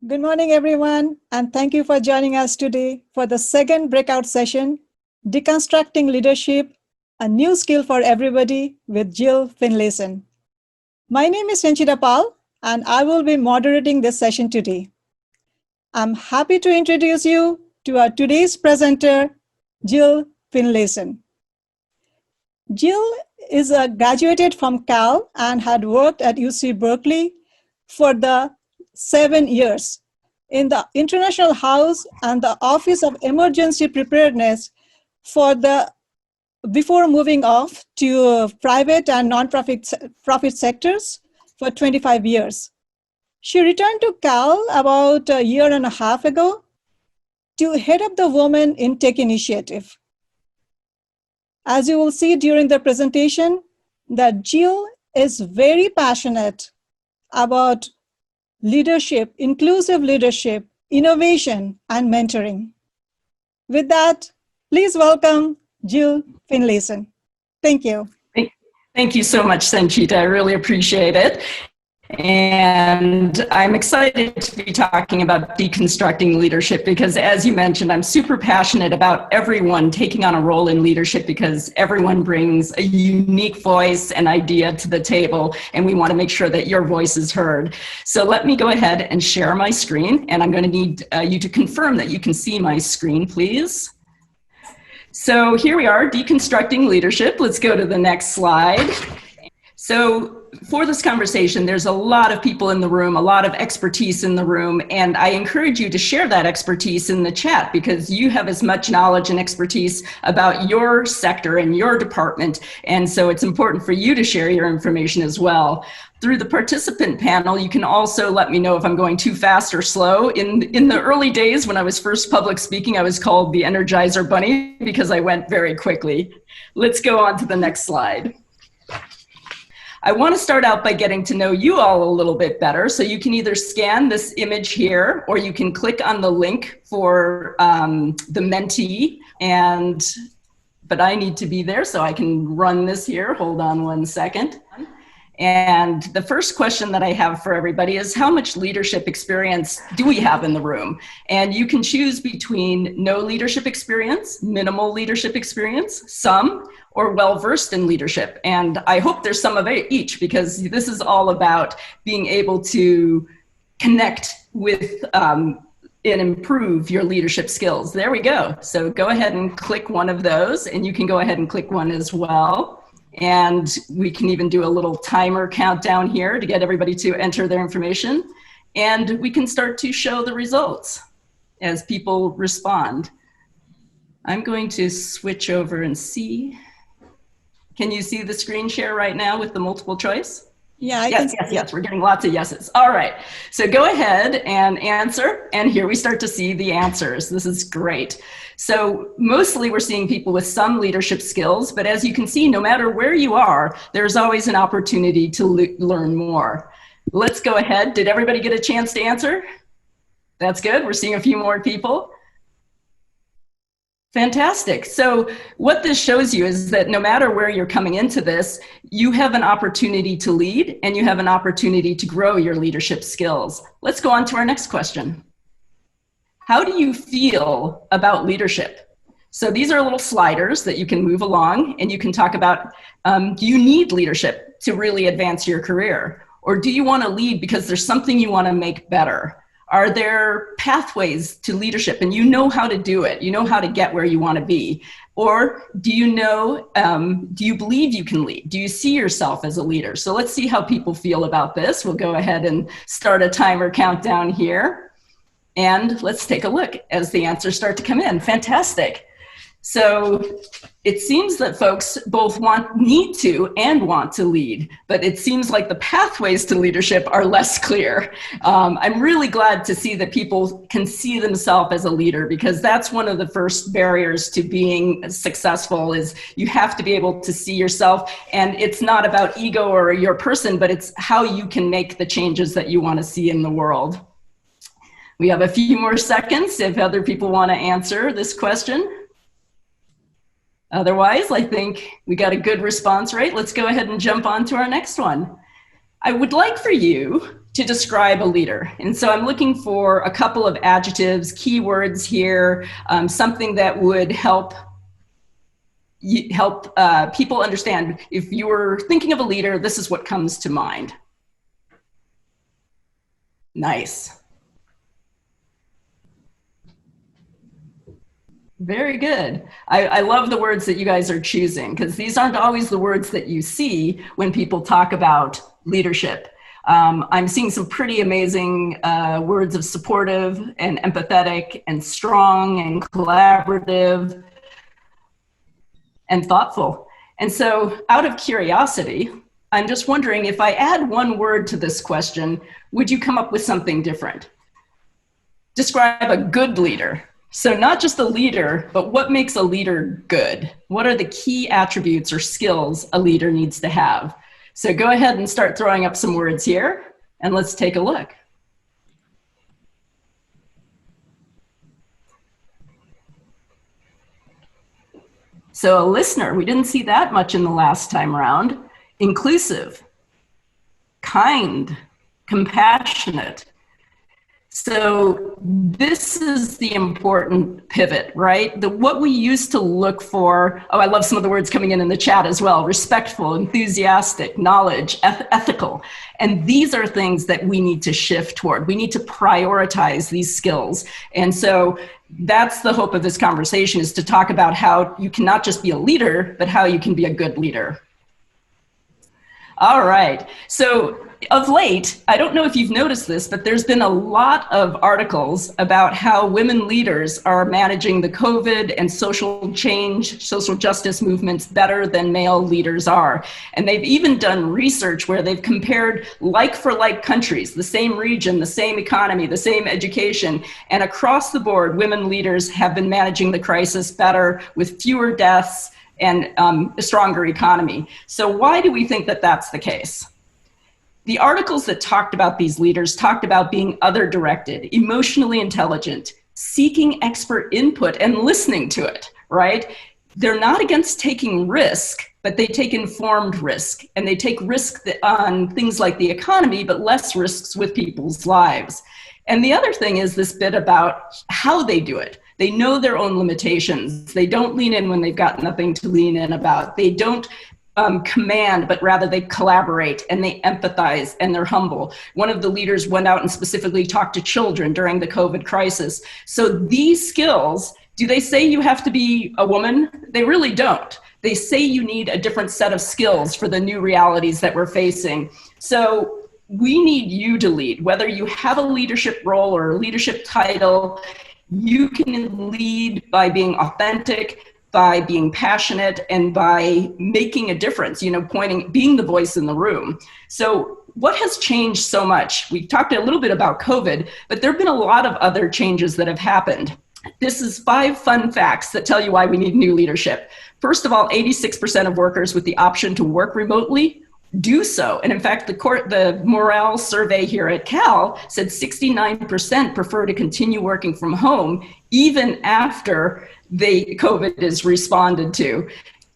Good morning, everyone, and thank you for joining us today for the second breakout session, Deconstructing Leadership, a new skill for everybody with Jill Finlayson. My name is Sanchita Pal, and I will be moderating this session today. I'm happy to introduce you to our today's presenter, Jill Finlayson. Jill is a graduated from Cal and had worked at UC Berkeley for the 7 years in the International House and the Office of Emergency Preparedness before moving off to private and non-profit sectors for 25 years. She returned to Cal about a year and a half ago to head up the Women in Tech initiative. As you will see during the presentation, that Jill is very passionate about leadership, inclusive leadership, innovation, and mentoring. With that, please welcome Jill Finlayson. Thank you. Thank you so much, Sanchita. I really appreciate it. And I'm excited to be talking about deconstructing leadership because, as you mentioned, I'm super passionate about everyone taking on a role in leadership because everyone brings a unique voice and idea to the table, and we want to make sure that your voice is heard. So let me go ahead and share my screen, and I'm going to need you to confirm that you can see my screen, please. So here we are, deconstructing leadership. Let's go to the next slide. So for this conversation, there's a lot of people in the room, a lot of expertise in the room, and I encourage you to share that expertise in the chat because you have as much knowledge and expertise about your sector and your department, and so it's important for you to share your information as well. Through the participant panel, you can also let me know if I'm going too fast or slow. In the early days when I was first public speaking, I was called the Energizer Bunny because I went very quickly. Let's go on to the next slide. I want to start out by getting to know you all a little bit better. So you can either scan this image here, or you can click on the link for the mentee. But I need to be there, so I can run this here. Hold on one second. And the first question that I have for everybody is, how much leadership experience do we have in the room? And you can choose between no leadership experience, minimal leadership experience, some, or well-versed in leadership. And I hope there's some of each, because this is all about being able to connect with and improve your leadership skills. There we go. So go ahead and click one of those, and you can go ahead and click one as well. And we can even do a little timer countdown here to get everybody to enter their information. And we can start to show the results as people respond. I'm going to switch over and see. Can you see the screen share right now with the multiple choice? Yeah, I yes, can. Yes. We're getting lots of yeses. All right. So go ahead and answer. And here we start to see the answers. This is great. So mostly we're seeing people with some leadership skills, but as you can see, no matter where you are, there's always an opportunity to learn more. Let's go ahead. Did everybody get a chance to answer? That's good. We're seeing a few more people. Fantastic. So what this shows you is that no matter where you're coming into this, you have an opportunity to lead and you have an opportunity to grow your leadership skills. Let's go on to our next question. How do you feel about leadership? So these are little sliders that you can move along, and you can talk about, do you need leadership to really advance your career? Or do you want to lead because there's something you want to make better? Are there pathways to leadership and you know how to do it? You know how to get where you want to be? Or do you know, do you believe you can lead? Do you see yourself as a leader? So let's see how people feel about this. We'll go ahead and start a timer countdown here. And let's take a look as the answers start to come in. Fantastic. So it seems that folks both need to and want to lead, but it seems like the pathways to leadership are less clear. I'm really glad to see that people can see themselves as a leader, because that's one of the first barriers to being successful, is you have to be able to see yourself. And it's not about ego or your person, but it's how you can make the changes that you want to see in the world. We have a few more seconds if other people want to answer this question. Otherwise, I think we got a good response rate. Let's go ahead and jump on to our next one. I would like for you to describe a leader. And so I'm looking for a couple of adjectives, keywords here, something that would help people understand. If you were thinking of a leader, this is what comes to mind. Nice. Very good. I love the words that you guys are choosing, because these aren't always the words that you see when people talk about leadership. I'm seeing some pretty amazing words of supportive and empathetic and strong and collaborative and thoughtful. And so out of curiosity, I'm just wondering, if I add one word to this question, would you come up with something different? Describe a good leader. So not just a leader, but what makes a leader good? What are the key attributes or skills a leader needs to have? So go ahead and start throwing up some words here, and let's take a look. So a listener, we didn't see that much in the last time around. Inclusive, kind, compassionate. So this is the important pivot, right? What we used to look for, oh, I love some of the words coming in the chat as well, respectful, enthusiastic, knowledge, ethical. And these are things that we need to shift toward. We need to prioritize these skills. And so that's the hope of this conversation, is to talk about how you can not just be a leader, but how you can be a good leader. All right, so of late, I don't know if you've noticed this, but there's been a lot of articles about how women leaders are managing the COVID and social change, social justice movements better than male leaders are. And they've even done research where they've compared like for like countries, the same region, the same economy, the same education, and across the board, women leaders have been managing the crisis better with fewer deaths and a stronger economy. So why do we think that that's the case? The articles that talked about these leaders talked about being other-directed, emotionally intelligent, seeking expert input and listening to it, right? They're not against taking risk, but they take informed risk, and they take risk on things like the economy, but less risks with people's lives. And the other thing is this bit about how they do it. They know their own limitations. They don't lean in when they've got nothing to lean in about. They don't command, but rather they collaborate and they empathize and they're humble. One of the leaders went out and specifically talked to children during the COVID crisis. So these skills, do they say you have to be a woman? They really don't. They say you need a different set of skills for the new realities that we're facing. So we need you to lead, whether you have a leadership role or a leadership title. You can lead by being authentic, by being passionate, and by making a difference, being the voice in the room. So what has changed so much? We talked a little bit about COVID, but there have been a lot of other changes that have happened. This is 5 fun facts that tell you why we need new leadership. First of all, 86% of workers with the option to work remotely do so. And in fact, the morale survey here at Cal said 69% prefer to continue working from home even after COVID is responded to.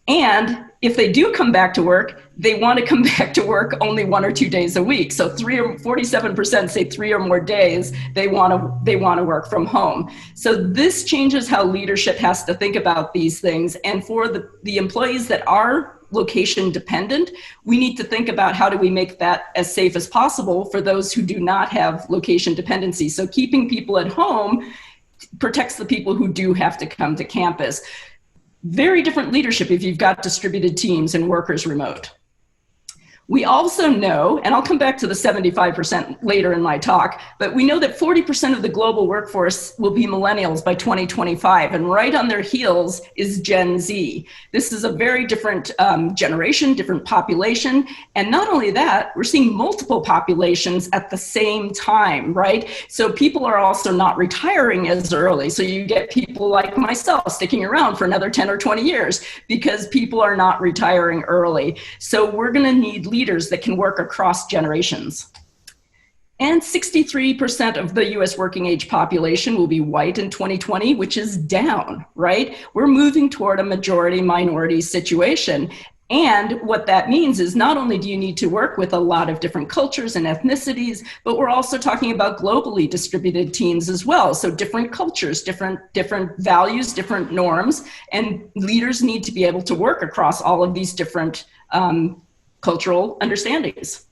And if they do come back to work, they want to come back to work only 1 or 2 days a week. So 47% say 3 or more days they want to work from home. So this changes how leadership has to think about these things. And for the employees that are location dependent, we need to think about how do we make that as safe as possible for those who do not have location dependency. So keeping people at home protects the people who do have to come to campus. Very different leadership if you've got distributed teams and workers remote. We also know, and I'll come back to the 75% later in my talk, but we know that 40% of the global workforce will be millennials by 2025, and right on their heels is Gen Z. This is a very different generation, different population, and not only that, we're seeing multiple populations at the same time, right? So people are also not retiring as early, so you get people like myself sticking around for another 10 or 20 years because people are not retiring early. So we're gonna need leaders that can work across generations. And 63% of the US working age population will be white in 2020, which is down, right? We're moving toward a majority minority situation. And what that means is not only do you need to work with a lot of different cultures and ethnicities, but we're also talking about globally distributed teams as well. So different cultures, different values, different norms, and leaders need to be able to work across all of these different cultural understandings.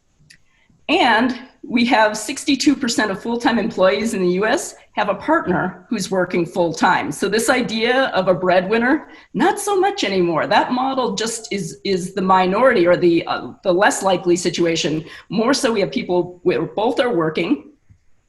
And we have 62% of full-time employees in the US have a partner who's working full-time. So this idea of a breadwinner, not so much anymore. That model just is the minority, or the less likely situation. More so we have people where both are working.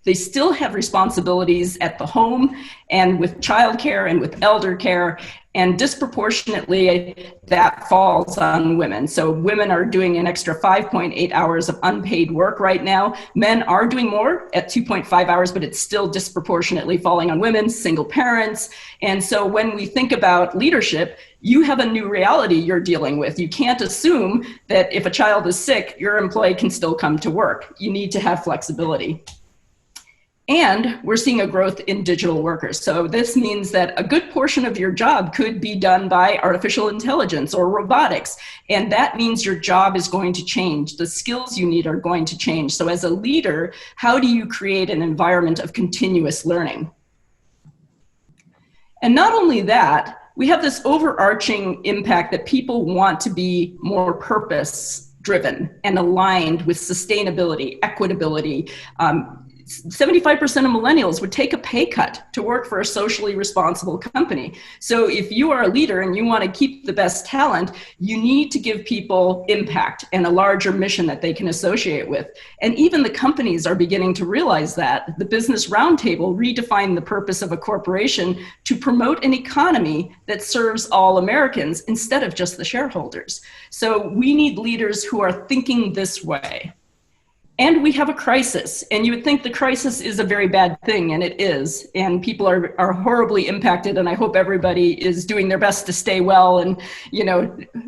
They still have responsibilities at the home and with childcare and with elder care, and disproportionately that falls on women. So women are doing an extra 5.8 hours of unpaid work right now. Men are doing more at 2.5 hours, but it's still disproportionately falling on women, single parents. And so when we think about leadership, you have a new reality you're dealing with. You can't assume that if a child is sick, your employee can still come to work. You need to have flexibility. And we're seeing a growth in digital workers. So this means that a good portion of your job could be done by artificial intelligence or robotics. And that means your job is going to change. The skills you need are going to change. So as a leader, how do you create an environment of continuous learning? And not only that, we have this overarching impact that people want to be more purpose-driven and aligned with sustainability, equitability. 75% of millennials would take a pay cut to work for a socially responsible company. So if you are a leader and you want to keep the best talent, you need to give people impact and a larger mission that they can associate with. And even the companies are beginning to realize that. The Business Roundtable redefined the purpose of a corporation to promote an economy that serves all Americans instead of just the shareholders. So we need leaders who are thinking this way. And we have a crisis, and you would think the crisis is a very bad thing, and it is. And people are horribly impacted, and I hope everybody is doing their best to stay well and,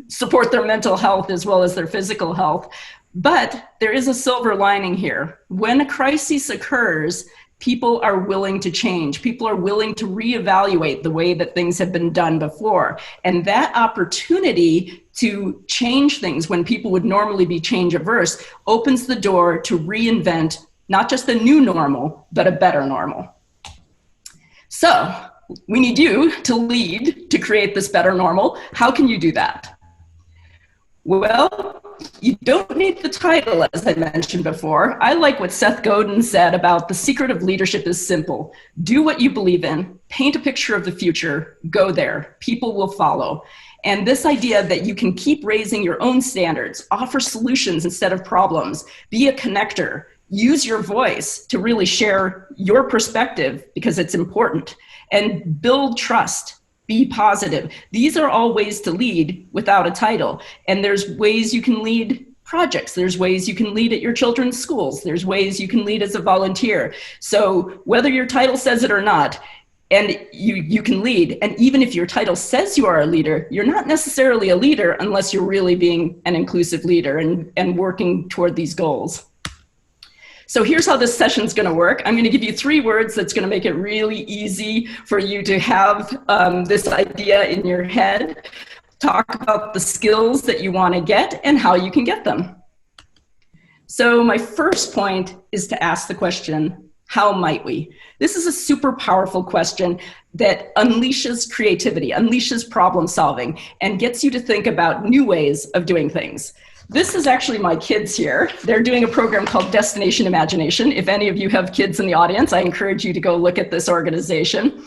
support their mental health as well as their physical health. But there is a silver lining here. When a crisis occurs, people are willing to change. People are willing to reevaluate the way that things have been done before. And that opportunity to change things when people would normally be change averse opens the door to reinvent not just a new normal, but a better normal. So we need you to lead to create this better normal. How can you do that? Well, you don't need the title, as I mentioned before. I like what Seth Godin said about the secret of leadership is simple. Do what you believe in, paint a picture of the future, go there. People will follow. And this idea that you can keep raising your own standards, offer solutions instead of problems, be a connector, use your voice to really share your perspective because it's important, and build trust. Be positive. These are all ways to lead without a title. And there's ways you can lead projects. There's ways you can lead at your children's schools. There's ways you can lead as a volunteer. So whether your title says it or not, and you can lead. And even if your title says you are a leader, you're not necessarily a leader unless you're really being an inclusive leader and working toward these goals. So here's how this session's going to work. I'm going to give you 3 words that's going to make it really easy for you to have this idea in your head. Talk about the skills that you want to get and how you can get them. So my first point is to ask the question, how might we? This is a super powerful question that unleashes creativity, unleashes problem solving, and gets you to think about new ways of doing things. This is actually my kids here. They're doing a program called Destination Imagination. If any of you have kids in the audience, I encourage you to go look at this organization.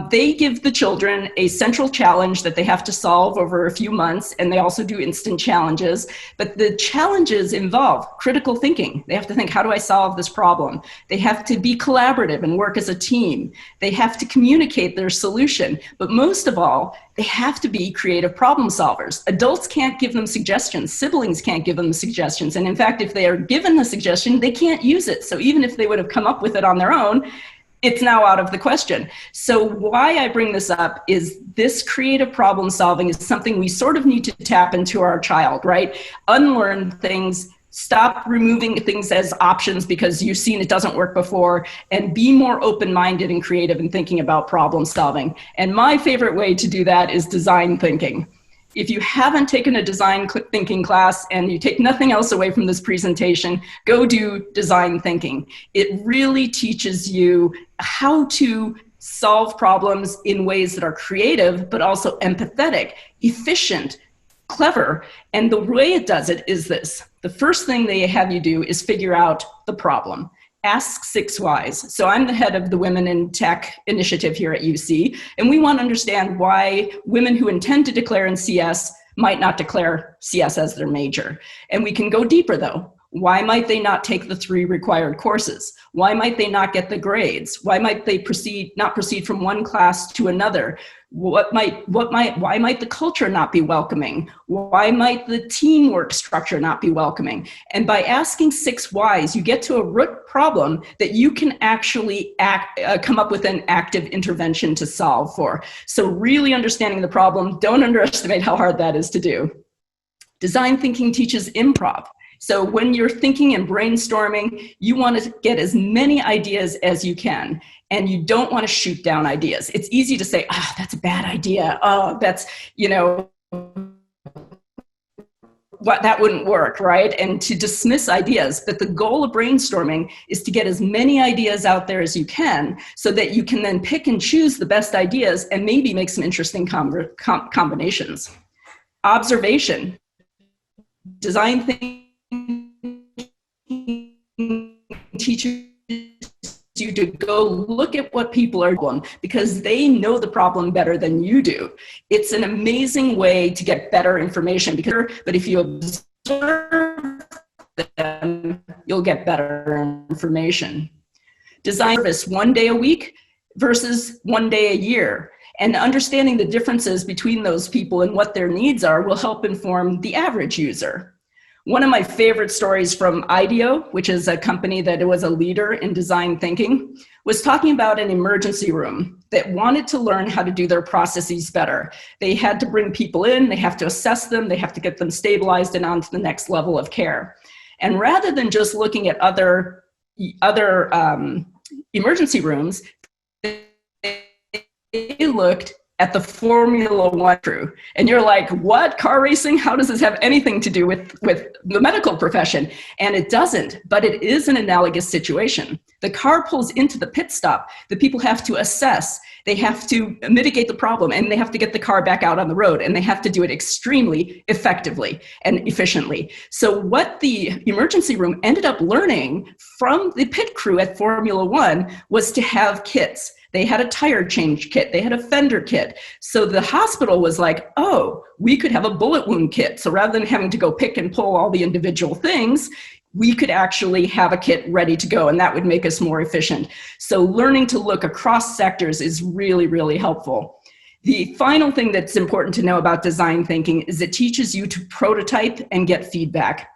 They give the children a central challenge that they have to solve over a few months, and they also do instant challenges. But the challenges involve critical thinking. They have to think, how do I solve this problem? They have to be collaborative and work as a team. They have to communicate their solution. But most of all, they have to be creative problem solvers. Adults can't give them suggestions. Siblings can't give them suggestions. And in fact, if they are given the suggestion, they can't use it. So even if they would have come up with it on their own, it's now out of the question. So why I bring this up is this creative problem solving is something we sort of need to tap into our child, right? Unlearn things. Stop removing things as options because you've seen it doesn't work before, and be more open-minded and creative in thinking about problem solving. And my favorite way to do that is design thinking. If you haven't taken a design thinking class and you take nothing else away from this presentation, go do design thinking. It really teaches you how to solve problems in ways that are creative, but also empathetic, efficient, clever. And the way it does it is this. The first thing they have you do is figure out the problem. Ask 6 whys. So I'm the head of the Women in Tech initiative here at UC, and we want to understand why women who intend to declare in CS might not declare CS as their major. And we can go deeper though. Why might they not take the 3 required courses? Why might they not get the grades? Why might they not proceed from one class to another? Why might the culture not be welcoming? Why might the teamwork structure not be welcoming? And by asking 6 whys, you get to a root problem that you can actually come up with an active intervention to solve for. So really understanding the problem, don't underestimate how hard that is to do. Design thinking teaches improv. So when you're thinking and brainstorming, you want to get as many ideas as you can, and you don't want to shoot down ideas. It's easy to say, oh, that's a bad idea. Oh, that's, that wouldn't work, right? And to dismiss ideas. But the goal of brainstorming is to get as many ideas out there as you can so that you can then pick and choose the best ideas and maybe make some interesting combinations. Observation. Design thinking teaches you to go look at what people are doing because they know the problem better than you do. It's an amazing way to get better information, but if you observe them, you'll get better information. Design service 1 day a week versus 1 day a year. And understanding the differences between those people and what their needs are will help inform the average user. One of my favorite stories from IDEO, which is a company that was a leader in design thinking, was talking about an emergency room that wanted to learn how to do their processes better. They had to bring people in, they have to assess them, they have to get them stabilized and on to the next level of care. And rather than just looking at other emergency rooms, they looked at the Formula One crew. And you're like, what? Car racing? How does this have anything to do with the medical profession? And it doesn't, but it is an analogous situation. The car pulls into the pit stop. The people have to assess. They have to mitigate the problem, and they have to get the car back out on the road, and they have to do it extremely effectively and efficiently. So what the emergency room ended up learning from the pit crew at Formula One was to have kits. They had a tire change kit. They had a fender kit. So the hospital was like, oh, we could have a bullet wound kit. So rather than having to go pick and pull all the individual things, we could actually have a kit ready to go, and that would make us more efficient. So learning to look across sectors is really, really helpful. The final thing that's important to know about design thinking is it teaches you to prototype and get feedback.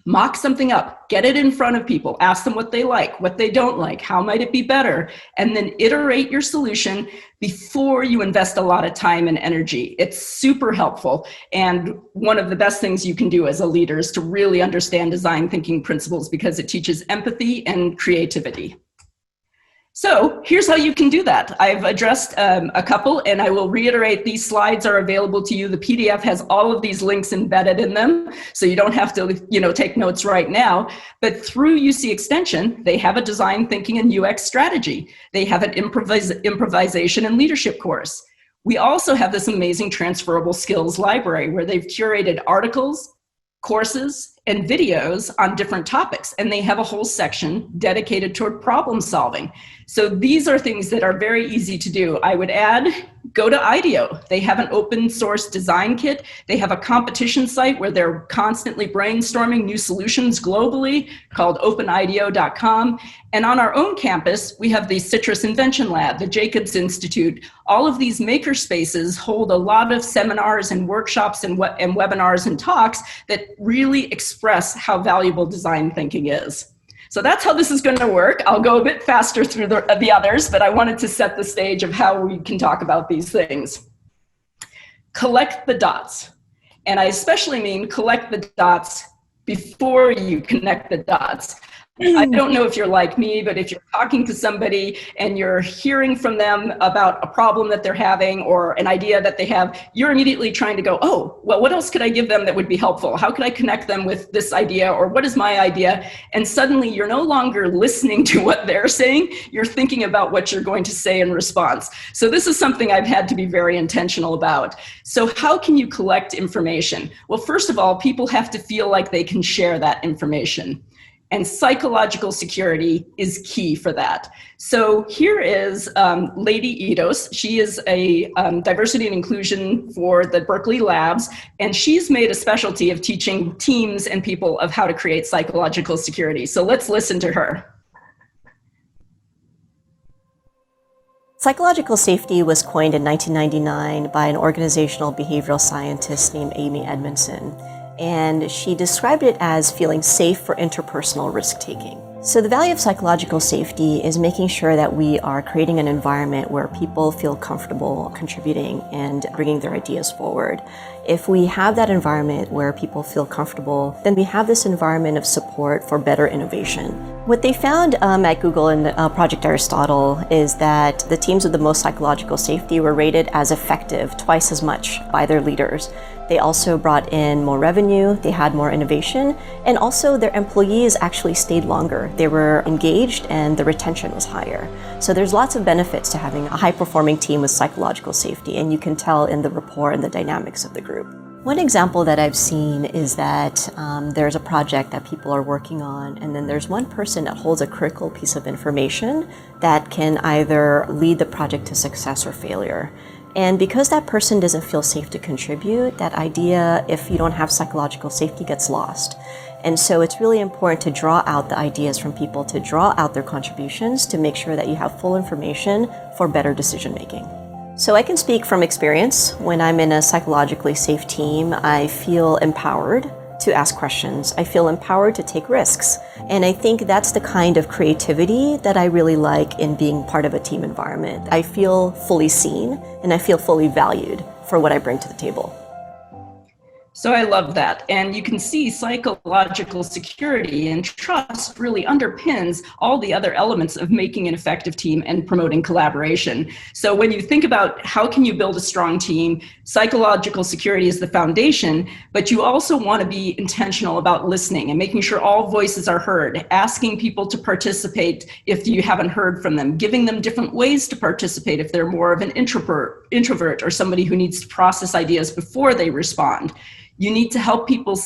Mock something up, get it in front of people, ask them what they like, what they don't like, how might it be better, and then iterate your solution before you invest a lot of time and energy. It's super helpful, and one of the best things you can do as a leader is to really understand design thinking principles because it teaches empathy and creativity. So here's how you can do that. I've addressed a couple, and I will reiterate, these slides are available to you. The PDF has all of these links embedded in them, so you don't have to take notes right now. But through UC Extension, they have a design thinking and UX strategy. They have an improvisation and leadership course. We also have this amazing transferable skills library where they've curated articles, courses, and videos on different topics, and they have a whole section dedicated toward problem solving. So these are things that are very easy to do. I would add, go to IDEO. They have an open source design kit. They have a competition site where they're constantly brainstorming new solutions globally called openideo.com. And on our own campus, we have the Citrus Invention Lab, the Jacobs Institute. All of these maker spaces hold a lot of seminars and workshops and webinars and talks that really express how valuable design thinking is. So that's how this is going to work. I'll go a bit faster through the others, but I wanted to set the stage of how we can talk about these things. Collect the dots. And I especially mean collect the dots before you connect the dots. I don't know if you're like me, but if you're talking to somebody and you're hearing from them about a problem that they're having or an idea that they have, you're immediately trying to go, oh, well, what else could I give them that would be helpful? How could I connect them with this idea, or what is my idea? And suddenly you're no longer listening to what they're saying, you're thinking about what you're going to say in response. So this is something I've had to be very intentional about. So how can you collect information? Well, first of all, people have to feel like they can share that information. And psychological security is key for that. So here is Lady Edos. She is a diversity and inclusion for the Berkeley Labs, and she's made a specialty of teaching teams and people of how to create psychological security. So let's listen to her. Psychological safety was coined in 1999 by an organizational behavioral scientist named Amy Edmondson. And she described it as feeling safe for interpersonal risk-taking. So the value of psychological safety is making sure that we are creating an environment where people feel comfortable contributing and bringing their ideas forward. If we have that environment where people feel comfortable, then we have this environment of support for better innovation. What they found at Google and Project Aristotle is that the teams with the most psychological safety were rated as effective twice as much by their leaders. They also brought in more revenue, they had more innovation, and also their employees actually stayed longer. They were engaged and the retention was higher. So there's lots of benefits to having a high-performing team with psychological safety, and you can tell in the rapport and the dynamics of the group. One example that I've seen is that there's a project that people are working on, and then there's one person that holds a critical piece of information that can either lead the project to success or failure. And because that person doesn't feel safe to contribute, that idea, if you don't have psychological safety, gets lost. And so it's really important to draw out the ideas from people, to draw out their contributions, to make sure that you have full information for better decision making. So I can speak from experience. When I'm in a psychologically safe team, I feel empowered to ask questions. I feel empowered to take risks. And I think that's the kind of creativity that I really like in being part of a team environment. I feel fully seen and I feel fully valued for what I bring to the table. So I love that. And you can see psychological security and trust really underpins all the other elements of making an effective team and promoting collaboration. So when you think about how can you build a strong team, psychological security is the foundation, but you also want to be intentional about listening and making sure all voices are heard, asking people to participate if you haven't heard from them, giving them different ways to participate if they're more of an introvert or somebody who needs to process ideas before they respond. You need to help people,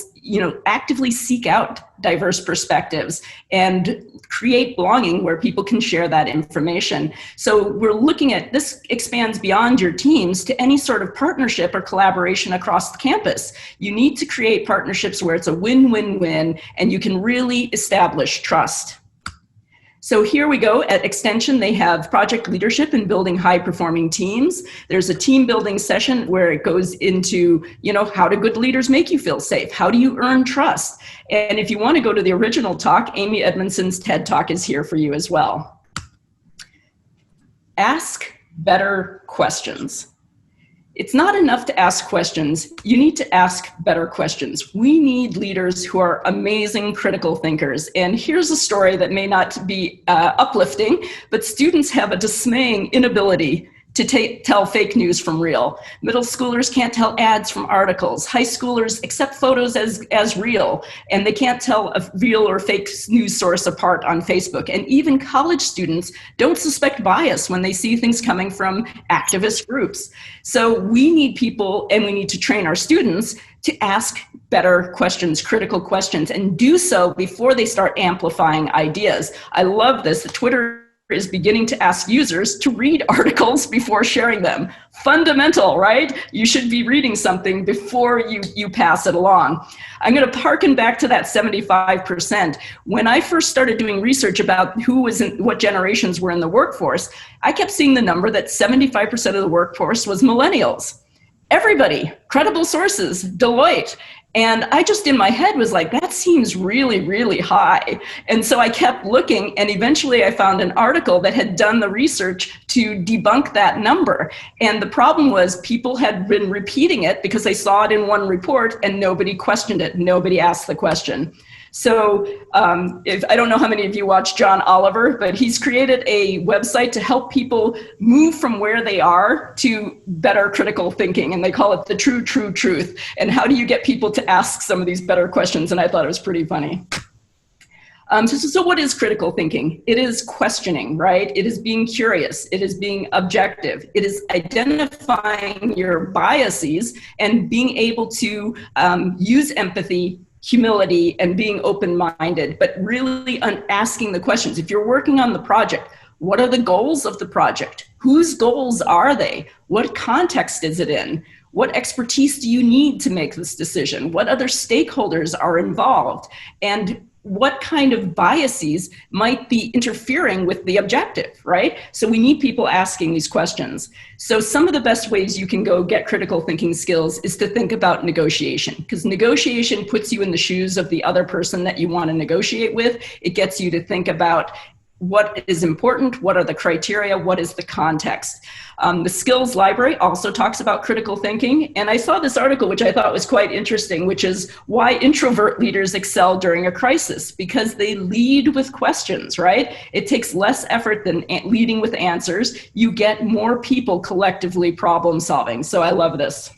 actively seek out diverse perspectives and create belonging where people can share that information. So we're looking at, this expands beyond your teams to any sort of partnership or collaboration across the campus. You need to create partnerships where it's a win-win-win and you can really establish trust. So here we go. At Extension, they have project leadership and building high-performing teams. There's a team building session where it goes into, how do good leaders make you feel safe? How do you earn trust? And if you want to go to the original talk, Amy Edmondson's TED Talk is here for you as well. Ask better questions. It's not enough to ask questions. You need to ask better questions. We need leaders who are amazing critical thinkers. And here's a story that may not be uplifting, but students have a dismaying inability to tell fake news from real. Middle schoolers can't tell ads from articles. High schoolers accept photos as real, and they can't tell a real or fake news source apart on Facebook. And even college students don't suspect bias when they see things coming from activist groups. So we need people, and we need to train our students to ask better questions, critical questions, and do so before they start amplifying ideas. I love this. Twitter is beginning to ask users to read articles before sharing them. Fundamental, right? You should be reading something before you pass it along. I'm going to harken back to that 75%. When I first started doing research about what generations were in the workforce, I kept seeing the number that 75% of the workforce was millennials. Everybody, credible sources, Deloitte. And I just in my head was like, that seems really, really high. And so I kept looking, and eventually I found an article that had done the research to debunk that number. And the problem was people had been repeating it because they saw it in one report and nobody questioned it. Nobody asked the question. So if I don't know how many of you watch John Oliver, but he's created a website to help people move from where they are to better critical thinking. And they call it the true truth. And how do you get people to ask some of these better questions? And I thought it was pretty funny. So what is critical thinking? It is questioning, right? It is being curious. It is being objective. It is identifying your biases and being able to use empathy, humility, and being open-minded, but really asking the questions. If you're working on the project, what are the goals of the project? Whose goals are they? What context is it in? What expertise do you need to make this decision? What other stakeholders are involved? And what kind of biases might be interfering with the objective, right? So we need people asking these questions. So some of the best ways you can go get critical thinking skills is to think about negotiation, because negotiation puts you in the shoes of the other person that you want to negotiate with. It gets you to think about what is important, what are the criteria, what is the context. The skills library also talks about critical thinking. And I saw this article, which I thought was quite interesting, which is why introvert leaders excel during a crisis, because they lead with questions, right? It takes less effort than leading with answers. You get more people collectively problem solving. So I love this.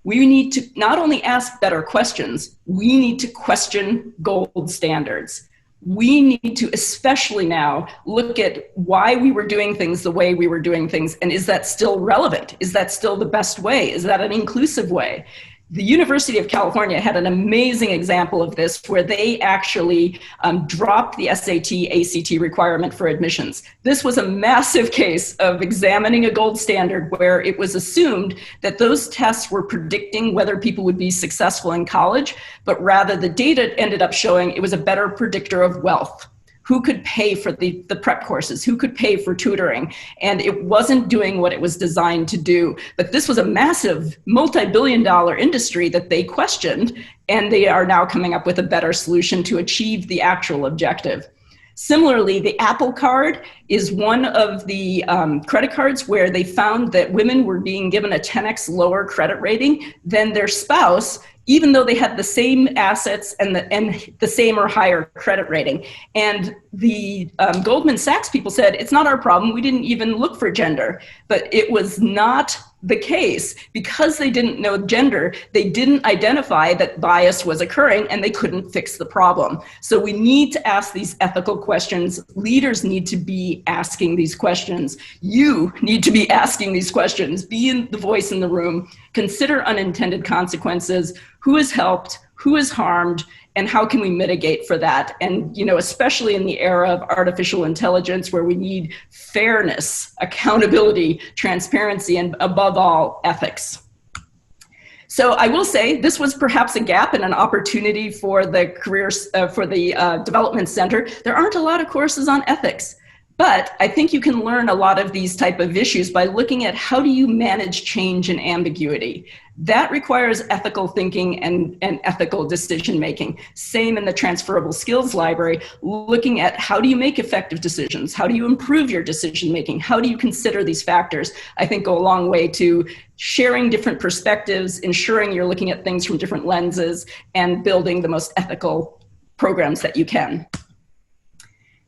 We need to not only ask better questions, we need to question gold standards. We need to, especially now, look at why we were doing things the way we were doing things, and is that still relevant? Is that still the best way? Is that an inclusive way? The University of California had an amazing example of this where they actually dropped the SAT, ACT requirement for admissions. This was a massive case of examining a gold standard where it was assumed that those tests were predicting whether people would be successful in college, but rather the data ended up showing it was a better predictor of wealth. Who could pay for the prep courses? Who could pay for tutoring? And it wasn't doing what it was designed to do. But this was a massive multi-billion-dollar industry that they questioned, and they are now coming up with a better solution to achieve the actual objective. Similarly, the Apple Card is one of the credit cards where they found that women were being given a 10x lower credit rating than their spouse, even though they had the same assets and the same or higher credit rating. And the Goldman Sachs people said, it's not our problem. We didn't even look for gender. But it was not the case. Because they didn't know gender, they didn't identify that bias was occurring and they couldn't fix the problem. So we need to ask these ethical questions. Leaders need to be asking these questions. You need to be asking these questions. Be the voice in the room. Consider unintended consequences. Who is helped? Who is harmed? And how can we mitigate for that? And, you know, especially in the era of artificial intelligence where we need fairness, accountability, transparency, and above all, ethics. So I will say this was perhaps a gap and an opportunity for the Development Center. There aren't a lot of courses on ethics. But I think you can learn a lot of these type of issues by looking at how do you manage change and ambiguity. That requires ethical thinking and ethical decision making. Same in the transferable skills library, looking at how do you make effective decisions? How do you improve your decision making? How do you consider these factors? I think go a long way to sharing different perspectives, ensuring you're looking at things from different lenses, and building the most ethical programs that you can.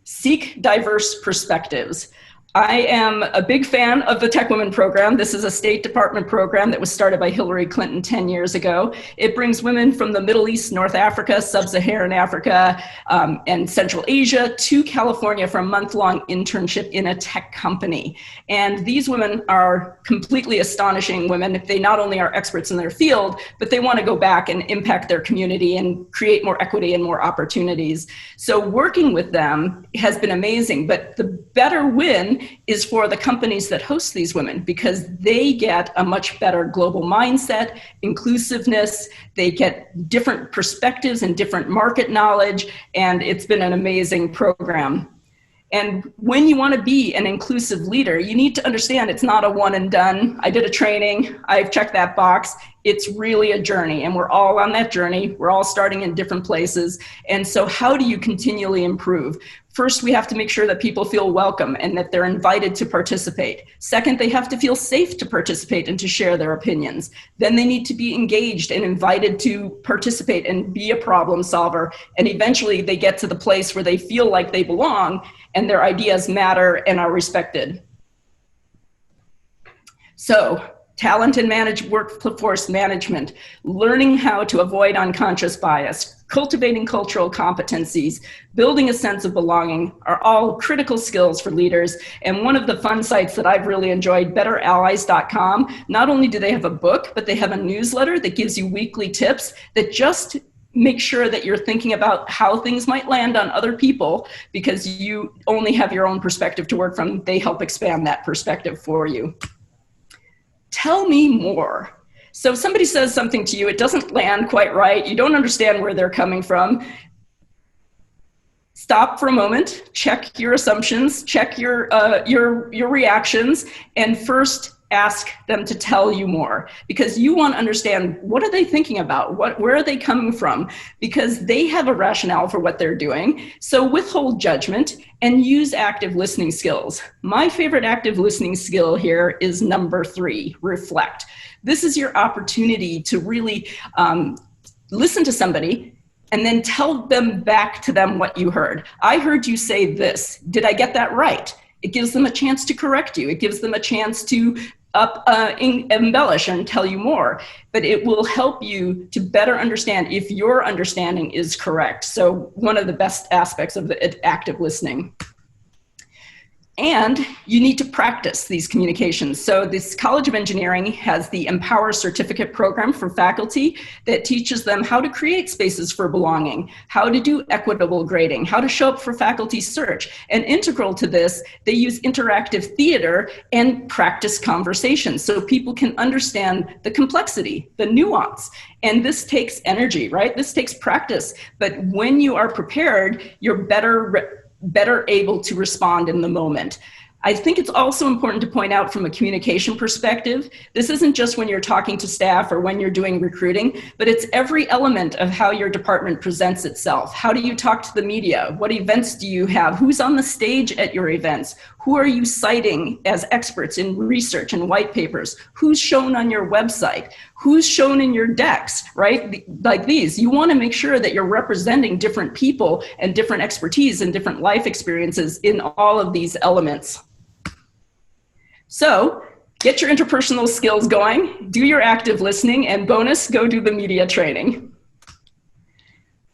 Seek diverse perspectives. I am a big fan of the Tech Women program. This is a State Department program that was started by Hillary Clinton 10 years ago. It brings women from the Middle East, North Africa, Sub-Saharan Africa, and Central Asia to California for a month-long internship in a tech company. And these women are completely astonishing women. They not only are experts in their field, but they want to go back and impact their community and create more equity and more opportunities. So working with them has been amazing, but the better win is for the companies that host these women, because they get a much better global mindset, inclusiveness, they get different perspectives and different market knowledge, and it's been an amazing program. And when you want to be an inclusive leader, you need to understand it's not a one and done. I did a training, I've checked that box. It's really a journey, and we're all on that journey. We're all starting in different places. And so how do you continually improve? First, we have to make sure that people feel welcome and that they're invited to participate. Second, they have to feel safe to participate and to share their opinions. Then they need to be engaged and invited to participate and be a problem solver. And eventually they get to the place where they feel like they belong and their ideas matter and are respected. So, talent and workforce management, learning how to avoid unconscious bias, cultivating cultural competencies, building a sense of belonging are all critical skills for leaders. And one of the fun sites that I've really enjoyed, betterallies.com, not only do they have a book, but they have a newsletter that gives you weekly tips that just make sure that you're thinking about how things might land on other people, because you only have your own perspective to work from. They help expand that perspective for you. Tell me more. So if somebody says something to you, it doesn't land quite right, you don't understand where they're coming from, stop for a moment, check your assumptions, check your reactions, and first ask them to tell you more, because you want to understand, what are they thinking about? Where are they coming from? Because they have a rationale for what they're doing. So withhold judgment and use active listening skills. My favorite active listening skill here is number 3, reflect. This is your opportunity to really listen to somebody and then tell them back to them what you heard. I heard you say this. Did I get that right? It gives them a chance to correct you. It gives them a chance to embellish and tell you more, but it will help you to better understand if your understanding is correct. So one of the best aspects of the active listening. And you need to practice these communications. So this College of Engineering has the Empower Certificate Program for faculty that teaches them how to create spaces for belonging, how to do equitable grading, how to show up for faculty search. And integral to this, they use interactive theater and practice conversations so people can understand the complexity, the nuance. And this takes energy, right? This takes practice. But when you are prepared, you're better able to respond in the moment. I think it's also important to point out from a communication perspective, this isn't just when you're talking to staff or when you're doing recruiting, but it's every element of how your department presents itself. How do you talk to the media? What events do you have? Who's on the stage at your events? Who are you citing as experts in research and white papers? Who's shown on your website? Who's shown in your decks, right? Like these, you want to make sure that you're representing different people and different expertise and different life experiences in all of these elements. So get your interpersonal skills going, do your active listening, and bonus, go do the media training.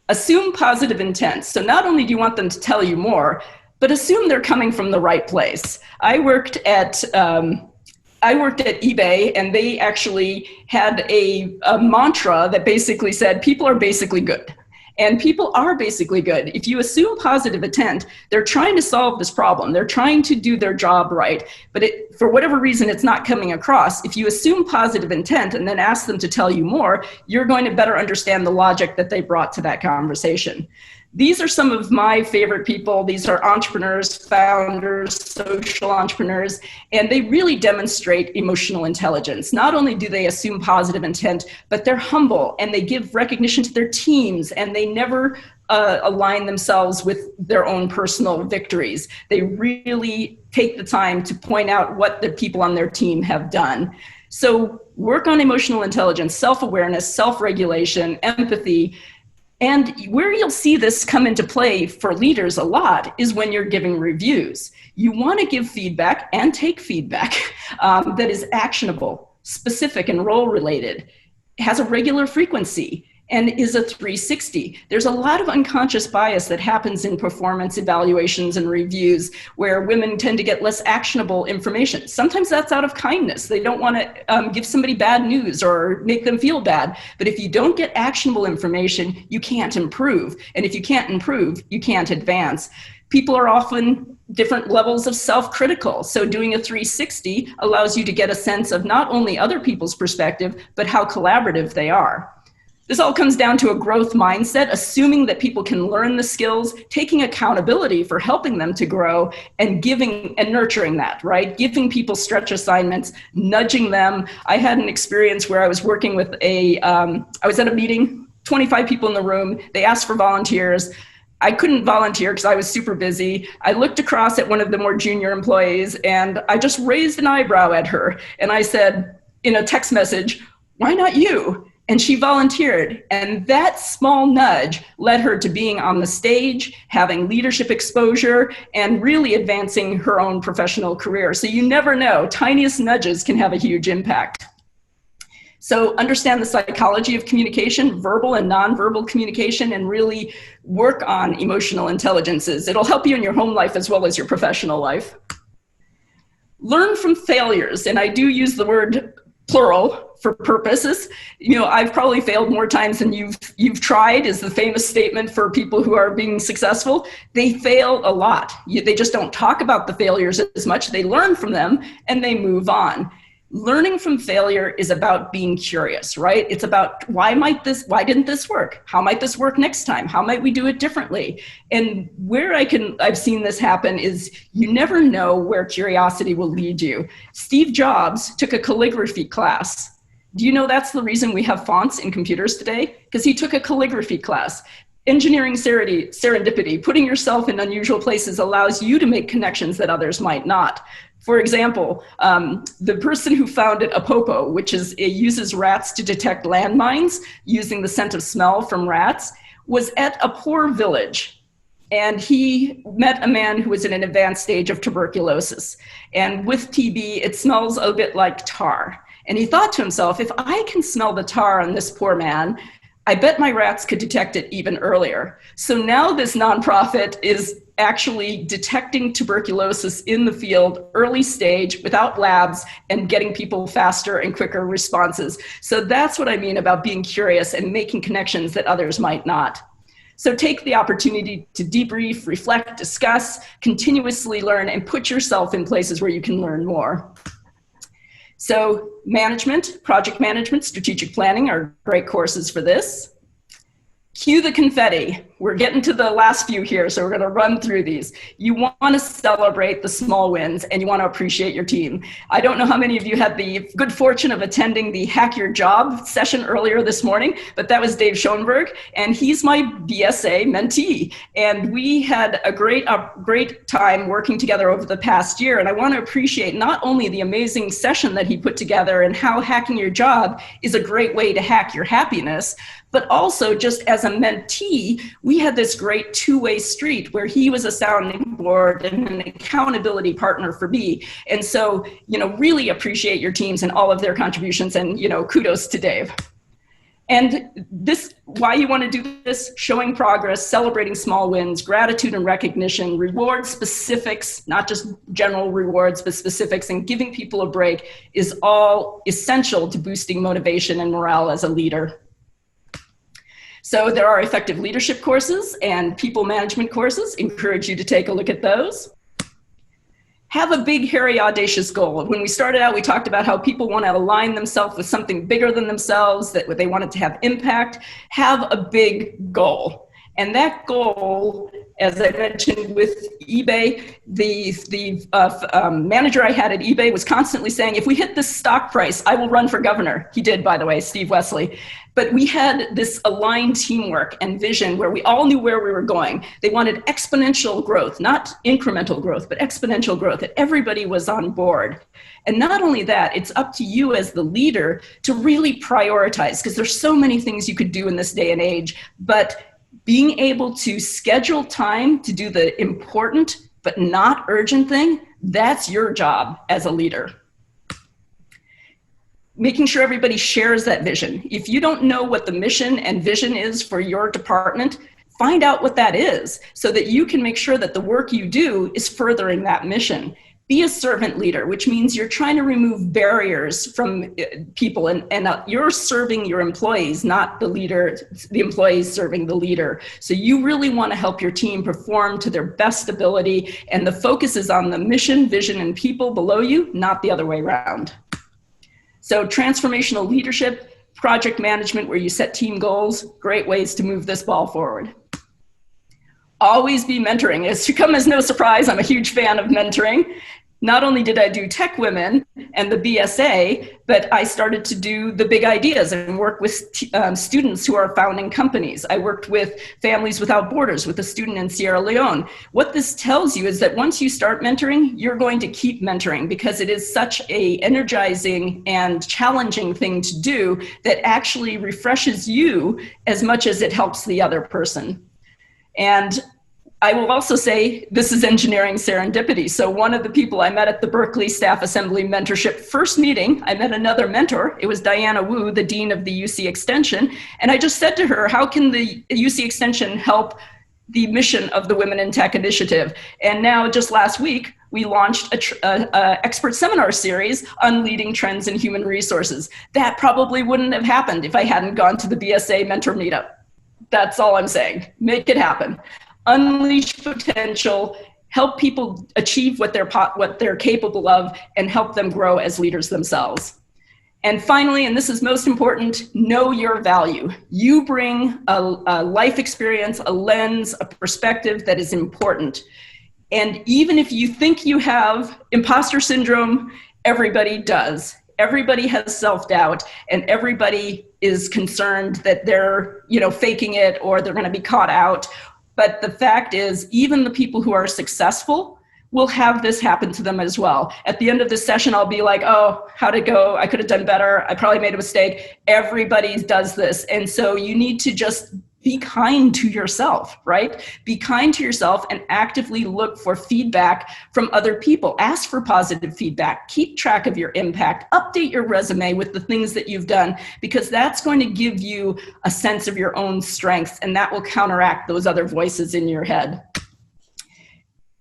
Assume positive intent. So not only do you want them to tell you more, but assume they're coming from the right place. I worked at eBay, and they actually had a mantra that basically said, people are basically good. And people are basically good. If you assume positive intent, they're trying to solve this problem. They're trying to do their job right. But for whatever reason, it's not coming across. If you assume positive intent and then ask them to tell you more, you're going to better understand the logic that they brought to that conversation. These are some of my favorite people. These are entrepreneurs, founders, social entrepreneurs, and they really demonstrate emotional intelligence. Not only do they assume positive intent, but they're humble and they give recognition to their teams, and they never align themselves with their own personal victories. They really take the time to point out what the people on their team have done. So work on emotional intelligence, self-awareness, self-regulation, empathy. And where you'll see this come into play for leaders a lot is when you're giving reviews. You want to give feedback and take feedback that is actionable, specific, and role-related, has a regular frequency, and is a 360. There's a lot of unconscious bias that happens in performance evaluations and reviews where women tend to get less actionable information. Sometimes that's out of kindness. They don't want to give somebody bad news or make them feel bad. But if you don't get actionable information, you can't improve. And if you can't improve, you can't advance. People are often different levels of self-critical. So doing a 360 allows you to get a sense of not only other people's perspective, but how collaborative they are. This all comes down to a growth mindset, assuming that people can learn the skills, taking accountability for helping them to grow, and giving and nurturing that, right? Giving people stretch assignments, nudging them. I had an experience where I was working with I was at a meeting, 25 people in the room. They asked for volunteers. I couldn't volunteer because I was super busy. I looked across at one of the more junior employees and I just raised an eyebrow at her. And I said in a text message, "Why not you?" And she volunteered. And that small nudge led her to being on the stage, having leadership exposure, and really advancing her own professional career. So you never know, tiniest nudges can have a huge impact. So understand the psychology of communication, verbal and nonverbal communication, and really work on emotional intelligences. It'll help you in your home life as well as your professional life. Learn from failures, and I do use the word plural for purposes. You know, I've probably failed more times than you've tried is the famous statement for people who are being successful. They fail a lot. They just don't talk about the failures as much. They learn from them and they move on. Learning from failure is about being curious, right? It's about why didn't this work? How might this work next time? How might we do it differently? And where I've seen this happen is you never know where curiosity will lead you. Steve Jobs took a calligraphy class. Do you know that's the reason we have fonts in computers today? Because he took a calligraphy class. Engineering serendipity, putting yourself in unusual places allows you to make connections that others might not. For example, the person who founded Apopo, which uses rats to detect landmines using the scent of smell from rats, was at a poor village. And he met a man who was in an advanced stage of tuberculosis. And with TB, it smells a bit like tar. And he thought to himself, if I can smell the tar on this poor man, I bet my rats could detect it even earlier. So now this nonprofit is actually detecting tuberculosis in the field, early stage, without labs, and getting people faster and quicker responses. So that's what I mean about being curious and making connections that others might not. So take the opportunity to debrief, reflect, discuss, continuously learn, and put yourself in places where you can learn more. So management, project management, strategic planning are great courses for this. Cue the confetti. We're getting to the last few here, so we're going to run through these. You want to celebrate the small wins, and you want to appreciate your team. I don't know how many of you had the good fortune of attending the Hack Your Job session earlier this morning, but that was Dave Schoenberg, and he's my BSA mentee. And we had a great time working together over the past year, and I want to appreciate not only the amazing session that he put together and how hacking your job is a great way to hack your happiness, but also just as a mentee, we had this great two-way street where he was a sounding board and an accountability partner for me. And so, really appreciate your teams and all of their contributions, and, kudos to Dave. And this, why you want to do this, showing progress, celebrating small wins, gratitude and recognition, reward specifics, not just general rewards, but specifics, and giving people a break is all essential to boosting motivation and morale as a leader. So there are effective leadership courses and people management courses. Encourage you to take a look at those. Have a big, hairy, audacious goal. When we started out, we talked about how people want to align themselves with something bigger than themselves, that they wanted to have impact. Have a big goal. And that goal, as I mentioned with eBay, the manager I had at eBay was constantly saying, if we hit this stock price, I will run for governor. He did, by the way, Steve Wesley. But we had this aligned teamwork and vision where we all knew where we were going. They wanted exponential growth, not incremental growth, but exponential growth, that everybody was on board. And not only that, it's up to you as the leader to really prioritize, because there's so many things you could do in this day and age, but being able to schedule time to do the important but not urgent thing, that's your job as a leader. Making sure everybody shares that vision. If you don't know what the mission and vision is for your department, find out what that is so that you can make sure that the work you do is furthering that mission. Be a servant leader, which means you're trying to remove barriers from people, and you're serving your employees, not the leader, the employees serving the leader. So you really want to help your team perform to their best ability, and the focus is on the mission, vision, and people below you, not the other way around. So transformational leadership, project management where you set team goals, great ways to move this ball forward. Always be mentoring. It should come as no surprise, I'm a huge fan of mentoring. Not only did I do Tech Women and the BSA, but I started to do the big ideas and work with students who are founding companies. I worked with Families Without Borders with a student in Sierra Leone. What this tells you is that once you start mentoring, you're going to keep mentoring because it is such a energizing and challenging thing to do that actually refreshes you as much as it helps the other person. And I will also say this is engineering serendipity. So one of the people I met at the Berkeley Staff Assembly Mentorship first meeting, I met another mentor. It was Diana Wu, the Dean of the UC Extension. And I just said to her, how can the UC Extension help the mission of the Women in Tech Initiative? And now just last week, we launched a expert seminar series on leading trends in human resources. That probably wouldn't have happened if I hadn't gone to the BSA mentor meetup. That's all I'm saying. Make it happen. Unleash potential, help people achieve what they're capable of, and help them grow as leaders themselves. And finally, and this is most important, know your value. You bring a life experience, a lens, a perspective that is important. And even if you think you have imposter syndrome, everybody does. Everybody has self-doubt, and everybody is concerned that they're, faking it or they're going to be caught out. But the fact is, even the people who are successful will have this happen to them as well. At the end of this session, I'll be like, oh, how'd it go? I could have done better. I probably made a mistake. Everybody does this. And so you need to just be kind to yourself, right? Be kind to yourself and actively look for feedback from other people. Ask for positive feedback. Keep track of your impact. Update your resume with the things that you've done, because that's going to give you a sense of your own strengths, and that will counteract those other voices in your head.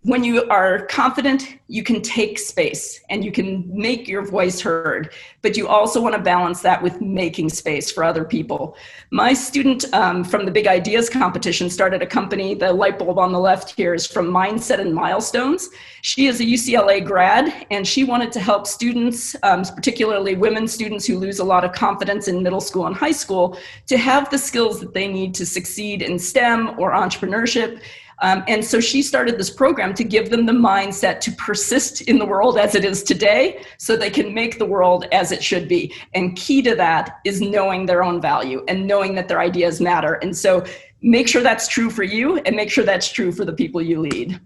When you are confident, you can take space and you can make your voice heard, but you also want to balance that with making space for other people. My student from the Big Ideas competition started a company. The light bulb on the left here is from Mindset and Milestones. She is a UCLA grad, and she wanted to help students, particularly women students who lose a lot of confidence in middle school and high school, to have the skills that they need to succeed in STEM or entrepreneurship. And so she started this program to give them the mindset to persist in the world as it is today, so they can make the world as it should be. And key to that is knowing their own value and knowing that their ideas matter. And so make sure that's true for you, and make sure that's true for the people you lead.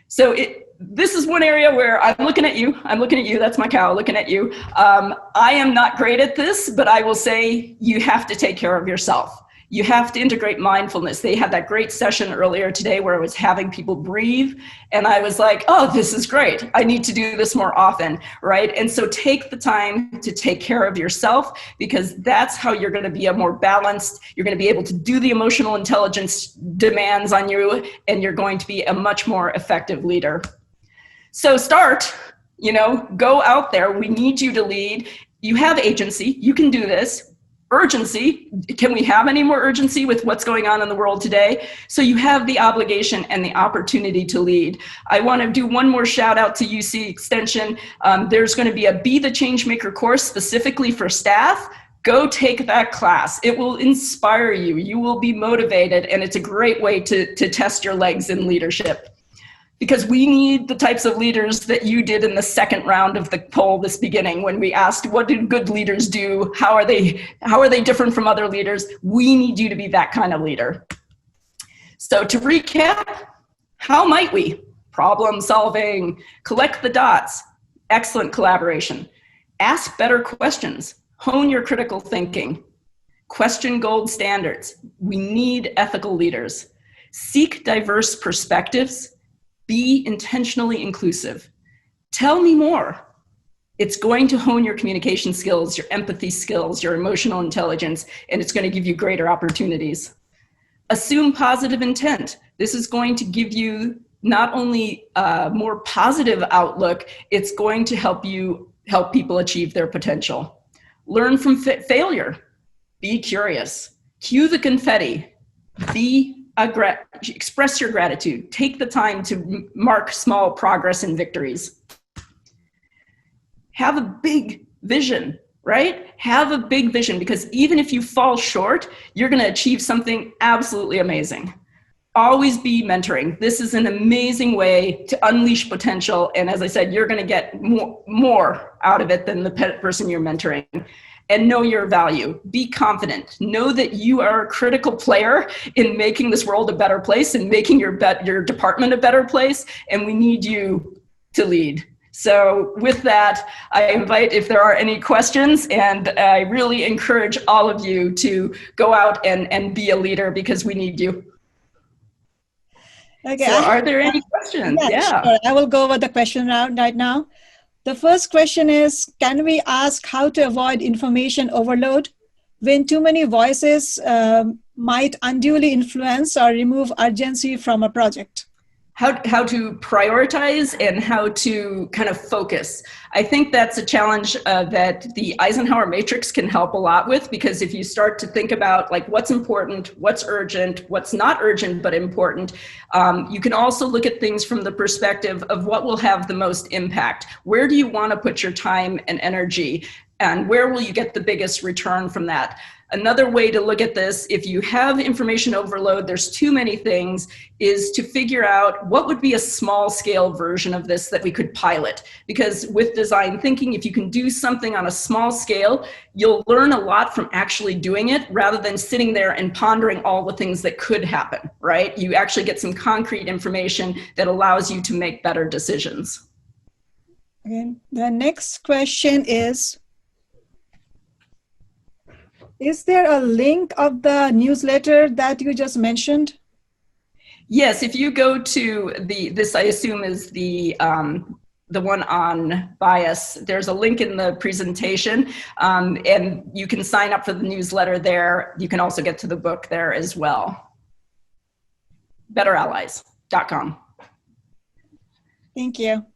So this is one area where I'm looking at you. That's my cow looking at you. I am not great at this, but I will say you have to take care of yourself. You have to integrate mindfulness. They had that great session earlier today where I was having people breathe, and I was like, oh, this is great. I need to do this more often, right? And so take the time to take care of yourself, because that's how you're going to be a more balanced, you're going to be able to do the emotional intelligence demands on you, and you're going to be a much more effective leader. So go out there. We need you to lead. You have agency. You can do this. Urgency. Can we have any more urgency with what's going on in the world today? So you have the obligation and the opportunity to lead. I want to do one more shout out to UC Extension. There's going to be a Be the Changemaker course specifically for staff. Go take that class. It will inspire you. You will be motivated, and it's a great way to test your legs in leadership. Because we need the types of leaders that you did in the second round of the poll this beginning, when we asked, what do good leaders do? How are they different from other leaders? We need you to be that kind of leader. So to recap, how might we? Problem solving, collect the dots, excellent collaboration, ask better questions, hone your critical thinking, question gold standards. We need ethical leaders. Seek diverse perspectives. Be intentionally inclusive. Tell me more. It's going to hone your communication skills, your empathy skills, your emotional intelligence, and it's going to give you greater opportunities. Assume positive intent. This is going to give you not only a more positive outlook, it's going to help people achieve their potential. Learn from failure. Be curious. Cue the confetti. Express your gratitude. Take the time to mark small progress and victories. Have a big vision. right? Have a big vision, because even if you fall short, you're going to achieve something absolutely amazing. Always be mentoring. This is an amazing way to unleash potential. And as I said, you're going to get more out of it than the person you're mentoring. And know your value. Be confident. Know that you are a critical player in making this world a better place and making your department a better place. And we need you to lead. So with that, I invite if there are any questions, and I really encourage all of you to go out and be a leader, because we need you. Okay. So are there any questions? Yeah. Sure. I will go over the question right now. The first question is, can we ask how to avoid information overload when too many voices might unduly influence or remove urgency from a project? How to prioritize and how to kind of focus. I think that's a challenge that the Eisenhower matrix can help a lot with, because if you start to think about like what's important, what's urgent, what's not urgent but important, you can also look at things from the perspective of what will have the most impact. Where do you want to put your time and energy, and where will you get the biggest return from that? Another way to look at this, if you have information overload, there's too many things, is to figure out what would be a small scale version of this that we could pilot. Because with design thinking, if you can do something on a small scale, you'll learn a lot from actually doing it rather than sitting there and pondering all the things that could happen, right? You actually get some concrete information that allows you to make better decisions. Okay. The next question is there a link of the newsletter that you just mentioned? Yes, if you go to this I assume is the one on bias, there's a link in the presentation, and you can sign up for the newsletter there. You can also get to the book there as well. betterallies.com. Thank you.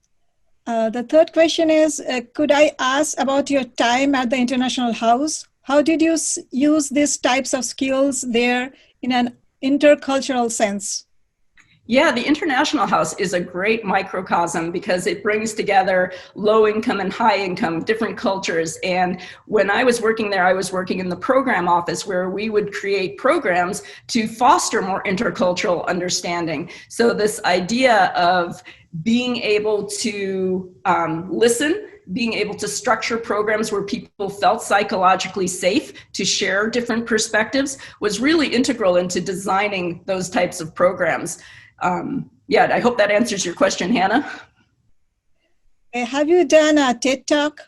The third question is, could I ask about your time at the International House? How did you use these types of skills there in an intercultural sense? Yeah, the International House is a great microcosm because it brings together low income and high income, different cultures. And when I was working there, I was working in the program office where we would create programs to foster more intercultural understanding. So this idea of being able to listen, being able to structure programs where people felt psychologically safe to share different perspectives was really integral into designing those types of programs. Yeah, I hope that answers your question, Hannah. Have you done a TED Talk?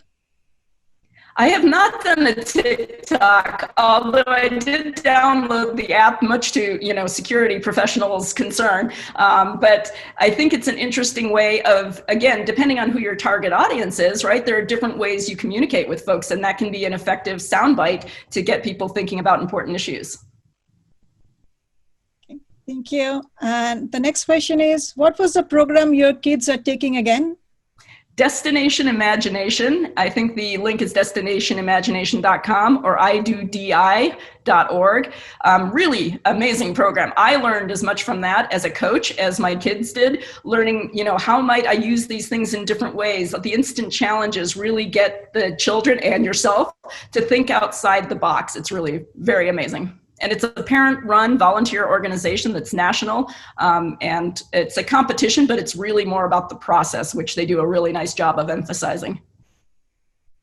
I have not done a TikTok, although I did download the app, much to security professionals' concern. But I think it's an interesting way of, again, depending on who your target audience is, right? There are different ways you communicate with folks, and that can be an effective soundbite to get people thinking about important issues. Okay, thank you. And the next question is, what was the program your kids are taking again? Destination Imagination. I think the link is destinationimagination.com or idodi.org. Really amazing program. I learned as much from that as a coach as my kids did, learning, how might I use these things in different ways. The instant challenges really get the children and yourself to think outside the box. It's really very amazing. And it's a parent-run volunteer organization that's national, and it's a competition, but it's really more about the process, which they do a really nice job of emphasizing.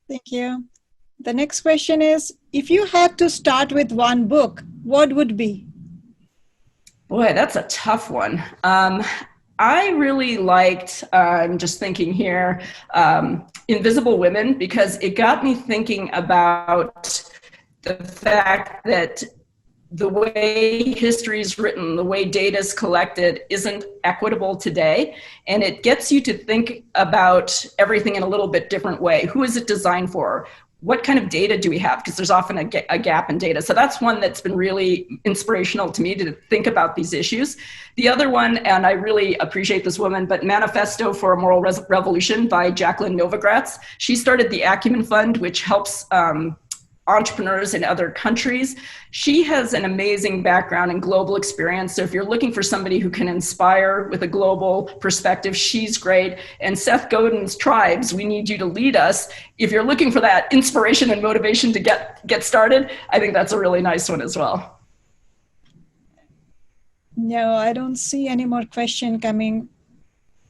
Thank you. The next question is, if you had to start with one book, what would be? Boy, that's a tough one. I really liked, I'm just thinking here, Invisible Women, because it got me thinking about the fact that the way history is written, the way data is collected isn't equitable today. And it gets you to think about everything in a little bit different way. Who is it designed for? What kind of data do we have? Because there's often a gap in data. So that's one that's been really inspirational to me to think about these issues. The other one, and I really appreciate this woman, but Manifesto for a Moral Revolution by Jacqueline Novogratz. She started the Acumen Fund, which helps entrepreneurs in other countries. She has an amazing background in global experience. So if you're looking for somebody who can inspire with a global perspective, she's great. And Seth Godin's Tribes, We Need You to Lead Us. If you're looking for that inspiration and motivation to get started, I think that's a really nice one as well. No, I don't see any more question coming.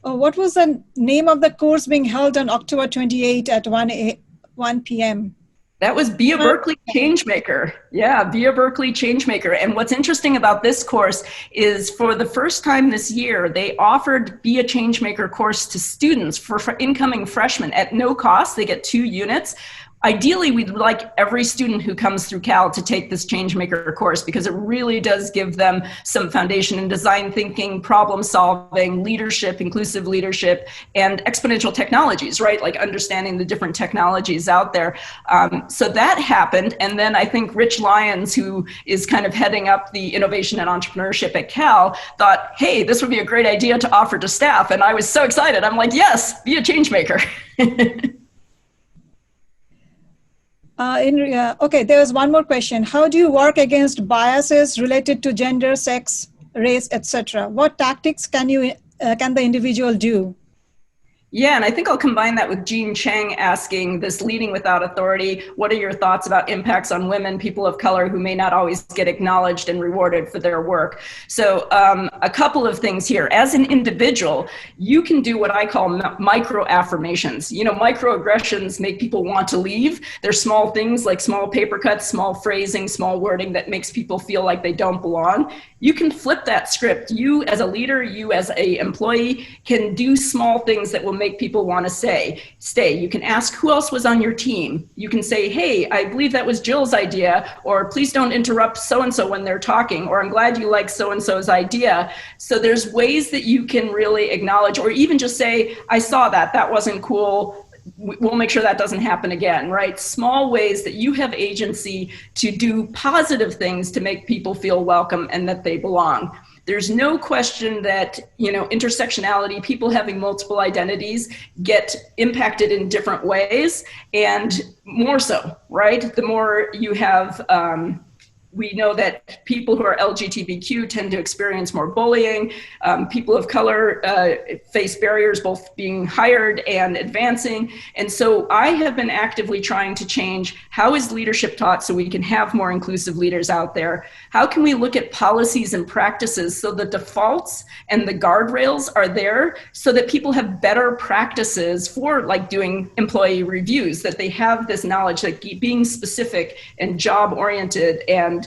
Oh, what was the name of the course being held on October 28 at 1 p.m.? That was Be a Berkeley Changemaker. Yeah, Be a Berkeley Changemaker. And what's interesting about this course is for the first time this year, they offered Be a Changemaker course to students for incoming freshmen at no cost. They get 2 units. Ideally, we'd like every student who comes through Cal to take this Changemaker course because it really does give them some foundation in design thinking, problem solving, leadership, inclusive leadership, and exponential technologies, right? Like understanding the different technologies out there. So that happened. And then I think Rich Lyons, who is kind of heading up the innovation and entrepreneurship at Cal, thought, hey, this would be a great idea to offer to staff. And I was so excited. I'm like, yes, be a Changemaker. Okay, there was one more question. How do you work against biases related to gender, sex, race, etc.? What tactics can the individual do? Yeah, and I think I'll combine that with Jean Chang asking this leading without authority. What are your thoughts about impacts on women, people of color who may not always get acknowledged and rewarded for their work? So a couple of things here. As an individual, you can do what I call micro affirmations. You know, microaggressions make people want to leave. They're small things like small paper cuts, small phrasing, small wording that makes people feel like they don't belong. You can flip that script. You as a leader, you as an employee can do small things that will make people want to stay. You can ask who else was on your team. You can say, hey, I believe that was Jill's idea, or please don't interrupt so-and-so when they're talking, or I'm glad you like so-and-so's idea. So there's ways that you can really acknowledge, or even just say, I saw that wasn't cool. We'll make sure that doesn't happen again, right? Small ways that you have agency to do positive things to make people feel welcome and that they belong. There's no question that, you know, intersectionality, people having multiple identities get impacted in different ways, and more so, right? The more you have, we know that people who are LGBTQ tend to experience more bullying. People of color face barriers, both being hired and advancing. And so I have been actively trying to change how is leadership taught so we can have more inclusive leaders out there. How can we look at policies and practices so the defaults and the guardrails are there so that people have better practices for like doing employee reviews, that they have this knowledge that being specific and job oriented and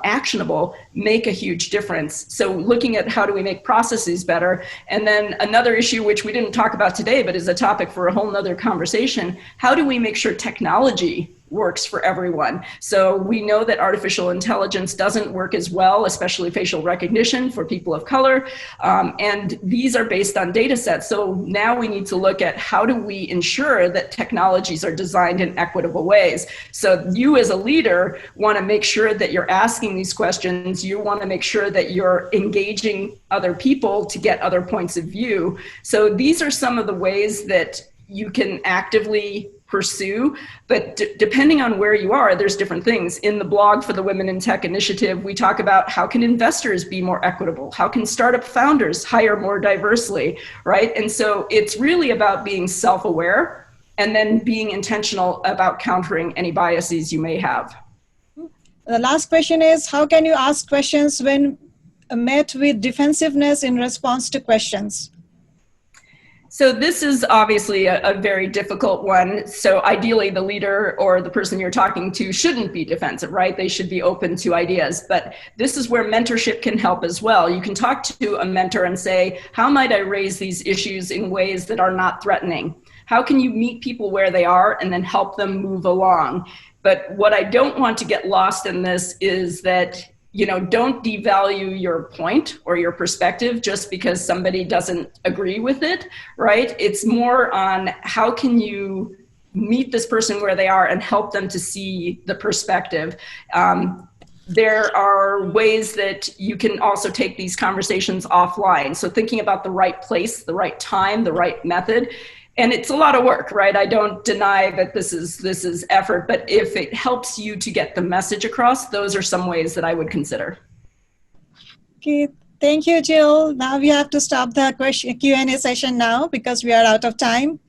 actionable make a huge difference. So looking at how do we make processes better. And then another issue, which we didn't talk about today, but is a topic for a whole nother conversation, how do we make sure technology works for everyone? So we know that artificial intelligence doesn't work as well, especially facial recognition for people of color. And these are based on data sets. So now we need to look at how do we ensure that technologies are designed in equitable ways. So you as a leader want to make sure that you're asking these questions. You want to make sure that you're engaging other people to get other points of view. So these are some of the ways that you can actively pursue, but depending on where you are, there's different things. In the blog for the Women in Tech Initiative, we talk about how can investors be more equitable? How can startup founders hire more diversely, right? And so it's really about being self-aware and then being intentional about countering any biases you may have. The last question is, how can you ask questions when met with defensiveness in response to questions? So this is obviously a very difficult one. So ideally the leader or the person you're talking to shouldn't be defensive, right? They should be open to ideas, but this is where mentorship can help as well. You can talk to a mentor and say, how might I raise these issues in ways that are not threatening? How can you meet people where they are and then help them move along? But what I don't want to get lost in this is that, you know, don't devalue your point or your perspective just because somebody doesn't agree with it, right? It's more on how can you meet this person where they are and help them to see the perspective. There are ways that you can also take these conversations offline. So thinking about the right place, the right time, the right method. and it's a lot of work, right? I don't deny that this is effort, but if it helps you to get the message across, those are some ways that I would consider. Okay, thank you, Jill. Now we have to stop the Q&A session now because we are out of time.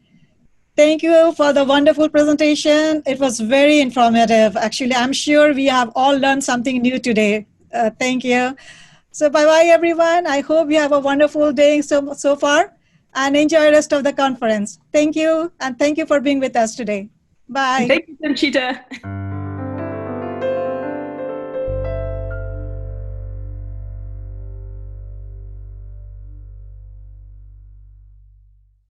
Thank you for the wonderful presentation. It was very informative. Actually, I'm sure we have all learned something new today. Thank you. So bye-bye, everyone. I hope you have a wonderful day so far and enjoy the rest of the conference. Thank you, and thank you for being with us today. Bye. Thank you, Sanchita.